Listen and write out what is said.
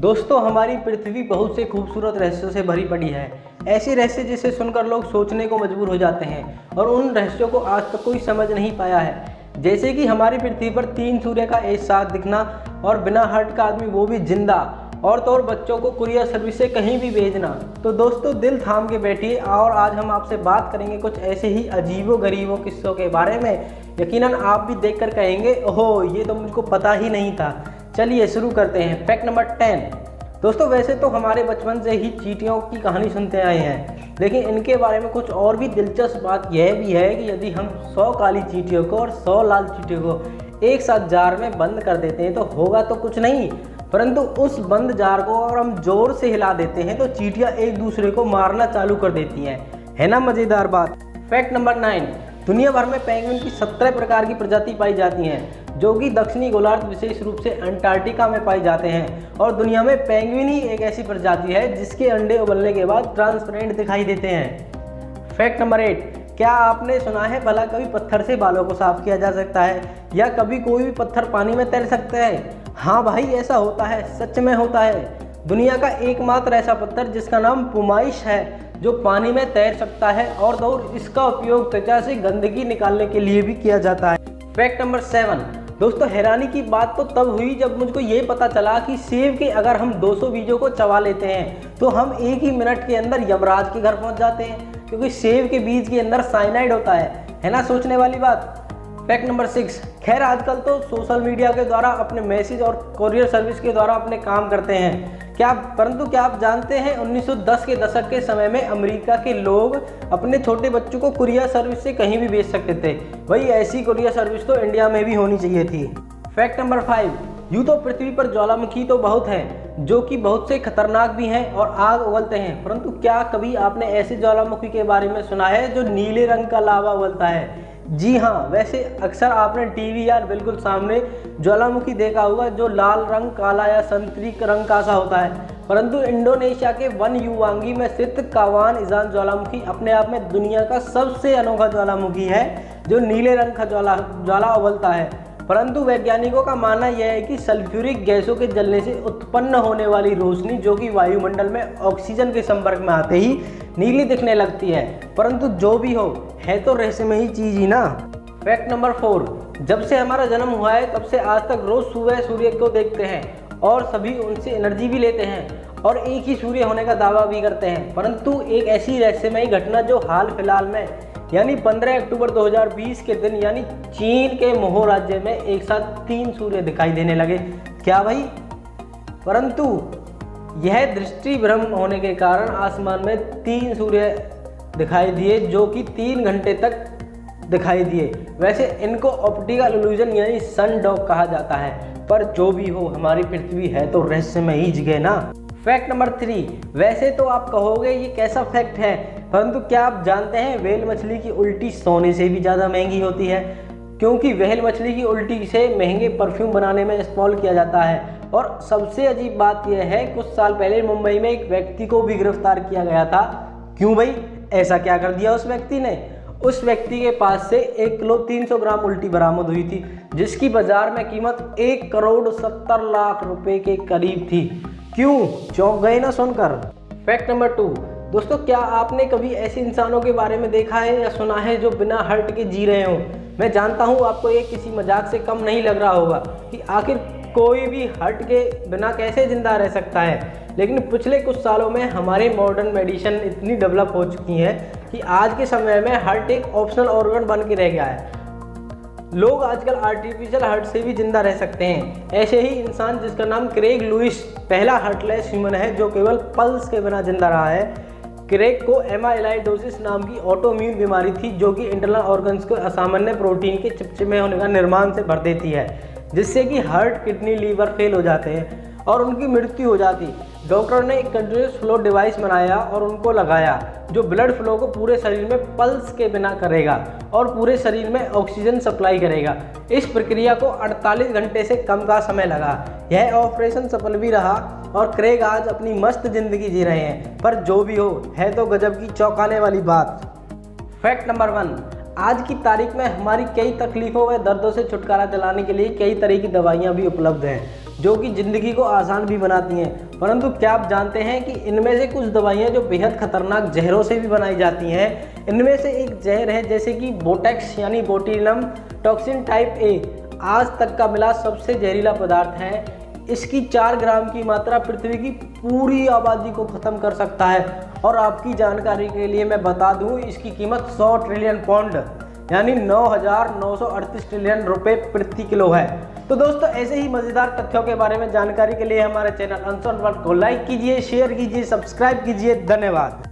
दोस्तों, हमारी पृथ्वी बहुत से खूबसूरत रहस्यों से भरी पड़ी है। ऐसे रहस्य जिसे सुनकर लोग सोचने को मजबूर हो जाते हैं और उन रहस्यों को आज तक कोई समझ नहीं पाया है। जैसे कि हमारी पृथ्वी पर 3 सूर्य का एक साथ दिखना और बिना हर्ट का आदमी, वो भी जिंदा, और तो और बच्चों को कुरियर सर्विस से कहीं भी भेजना। तो दोस्तों, दिल थाम के बैठिए और आज हम आपसे बात करेंगे कुछ ऐसे ही अजीबो गरीबों किस्सों के बारे में। यकीनन आप भी देखकर कहेंगे, ओहो, ये तो मुझको पता ही नहीं था। चलिए शुरू करते हैं। Fact number 10। दोस्तों, वैसे तो हमारे बचपन से ही चींटियों की कहानी सुनते आए हैं, लेकिन इनके बारे में कुछ और भी दिलचस्प बात यह भी है कि यदि हम 100 काली चींटियों को और 100 लाल चींटियों को एक साथ जार में बंद कर देते हैं तो होगा तो कुछ नहीं, परंतु उस बंद जार को और हम जोर से हिला देते हैं तो चींटियां एक दूसरे को मारना चालू कर देती हैं। है ना मज़ेदार बात। Fact number 9। दुनिया भर में पेंगुइन की 17 प्रकार की प्रजाति पाई जाती हैं, जो कि दक्षिणी गोलार्ध विशेष रूप से अंटार्कटिका में पाए जाते हैं। और दुनिया में पेंगुइन ही एक ऐसी प्रजाति है जिसके अंडे उबलने के बाद ट्रांसपेरेंट दिखाई देते हैं। Fact number 8। क्या आपने सुना है भला कभी पत्थर से बालों को साफ किया जा सकता है, या कभी कोई भी पत्थर पानी में तैर सकता है? हाँ भाई, ऐसा होता है, सच में होता है। दुनिया का एकमात्र ऐसा पत्थर जिसका नाम पुमाइश है, जो पानी में तैर सकता है, और तो इसका उपयोग त्वचा से गंदगी निकालने के लिए भी किया जाता है। Fact number 7। दोस्तों, हैरानी की बात तो तब हुई जब मुझको ये पता चला कि सेब के अगर हम 200 बीजों को चबा लेते हैं तो हम एक ही मिनट के अंदर यमराज के घर पहुंच जाते हैं, क्योंकि सेब के बीज के अंदर साइनाइड होता है ना सोचने वाली बात। Fact number 6। खैर, आजकल तो सोशल मीडिया के द्वारा अपने मैसेज और कुरियर सर्विस के द्वारा अपने काम करते हैं, परंतु क्या आप जानते हैं 1910 के दशक के समय में अमेरिका के लोग अपने छोटे बच्चों को कुरियर सर्विस से कहीं भी भेज सकते थे। वही ऐसी कुरियर सर्विस तो इंडिया में भी होनी चाहिए थी। Fact number 5। यूँ तो पृथ्वी पर ज्वालामुखी तो बहुत हैं, जो कि बहुत से खतरनाक भी हैं और आग उगलते हैं, परंतु क्या कभी आपने ऐसे ज्वालामुखी के बारे में सुना है जो नीले रंग का लावा उगलता है? जी हाँ, वैसे अक्सर आपने टीवी या बिल्कुल सामने ज्वालामुखी देखा होगा जो लाल रंग, काला या संतरी रंग का सा होता है, परंतु इंडोनेशिया के वन युवांगी में स्थित कावान इजान ज्वालामुखी अपने आप में दुनिया का सबसे अनोखा ज्वालामुखी है जो नीले रंग का ज्वाला उगलता है। परंतु वैज्ञानिकों का मानना यह है कि सल्फ्यूरिक गैसों के जलने से उत्पन्न होने वाली रोशनी, जो कि वायुमंडल में ऑक्सीजन के संपर्क में आते ही नीली दिखने लगती है। परंतु जो भी हो, है तो रहस्यमयी चीज ही ना। Fact number 4। जब से हमारा जन्म हुआ है तब से आज तक रोज सुबह सूर्य को देखते हैं और सभी उनसे एनर्जी भी लेते हैं और एक ही सूर्य होने का दावा भी करते हैं। परंतु एक ऐसी रहस्यमयी घटना जो हाल फिलहाल में यानी 15 अक्टूबर 2020 के दिन यानी चीन के मोहो राज्य में एक साथ 3 सूर्य दिखाई देने लगे। क्या भाई? परंतु यह दृष्टि भ्रम होने के कारण आसमान में 3 सूर्य दिखाई दिए, जो कि 3 घंटे तक दिखाई दिए। वैसे इनको ऑप्टिकल इल्यूजन यानी सन डॉग कहा जाता है, पर जो भी हो, हमारी पृथ्वी है तो रहस्यमयी जगह ना। Fact number 3। वैसे तो आप कहोगे ये कैसा फैक्ट है, परंतु क्या आप जानते हैं व्हेल मछली की उल्टी सोने से भी ज़्यादा महंगी होती है, क्योंकि व्हेल मछली की उल्टी से महंगे परफ्यूम बनाने में इस्तेमाल किया जाता है। और सबसे अजीब बात यह है, कुछ साल पहले मुंबई में एक व्यक्ति को भी गिरफ्तार किया गया था। क्यों भाई, ऐसा क्या कर दिया उस व्यक्ति ने? उस व्यक्ति के पास से 1 किलो 300 ग्राम उल्टी बरामद हुई थी, जिसकी बाजार में कीमत 1,70,00,000 रुपए के करीब थी। क्यों, चौंक गए ना सुनकर? Fact number 2। दोस्तों, क्या आपने कभी ऐसे इंसानों के बारे में देखा है या सुना है जो बिना हर्ट के जी रहे हों? मैं जानता हूँ आपको ये किसी मजाक से कम नहीं लग रहा होगा कि आखिर कोई भी हर्ट के बिना कैसे जिंदा रह सकता है, लेकिन पिछले कुछ सालों में हमारे मॉडर्न मेडिसिन इतनी डेवलप हो चुकी हैं कि आज के समय में हर्ट एक ऑप्शनल ऑर्गन बन के रह गया है। लोग आजकल आर्टिफिशियल हार्ट से भी जिंदा रह सकते हैं। ऐसे ही इंसान जिसका नाम क्रेग लुइस पहला हार्टलेस ह्यूमन है जो केवल पल्स के बिना जिंदा रहा है। क्रेग को एमाइलाइडोसिस नाम की ऑटोइम्यून बीमारी थी, जो कि इंटरनल ऑर्गन्स को असामान्य प्रोटीन के चिपचिपे होने का निर्माण से भर देती है, जिससे कि हार्ट, किडनी, लीवर फेल हो जाते हैं और उनकी मृत्यु हो जाती। डॉक्टर ने एक कंटिन्यूस फ्लो डिवाइस बनाया और उनको लगाया, जो ब्लड फ्लो को पूरे शरीर में पल्स के बिना करेगा और पूरे शरीर में ऑक्सीजन सप्लाई करेगा। इस प्रक्रिया को 48 घंटे से कम का समय लगा। यह ऑपरेशन सफल भी रहा और क्रेग आज अपनी मस्त जिंदगी जी रहे हैं। पर जो भी हो, है तो गजब की चौंकाने वाली बात। Fact number 1। आज की तारीख में हमारी कई तकलीफ़ों व दर्दों से छुटकारा दिलाने के लिए कई तरह की दवाइयाँ भी उपलब्ध हैं, जो कि ज़िंदगी को आसान भी बनाती हैं। परंतु क्या आप जानते हैं कि इनमें से कुछ दवाइयाँ जो बेहद खतरनाक जहरों से भी बनाई जाती हैं। इनमें से एक जहर है जैसे कि बोटेक्स यानी बोtulinum टॉक्सिन टाइप ए, आज तक का मिला सबसे जहरीला पदार्थ है। इसकी 4 ग्राम की मात्रा पृथ्वी की पूरी आबादी को ख़त्म कर सकता है। और आपकी जानकारी के लिए मैं बता दूं, इसकी कीमत 100 ट्रिलियन पाउंड यानी 9,938 ट्रिलियन रुपए प्रति किलो है। तो दोस्तों, ऐसे ही मज़ेदार तथ्यों के बारे में जानकारी के लिए हमारे चैनल अनसॉल्व्ड वर्ल्ड को लाइक कीजिए, शेयर कीजिए, सब्सक्राइब कीजिए। धन्यवाद।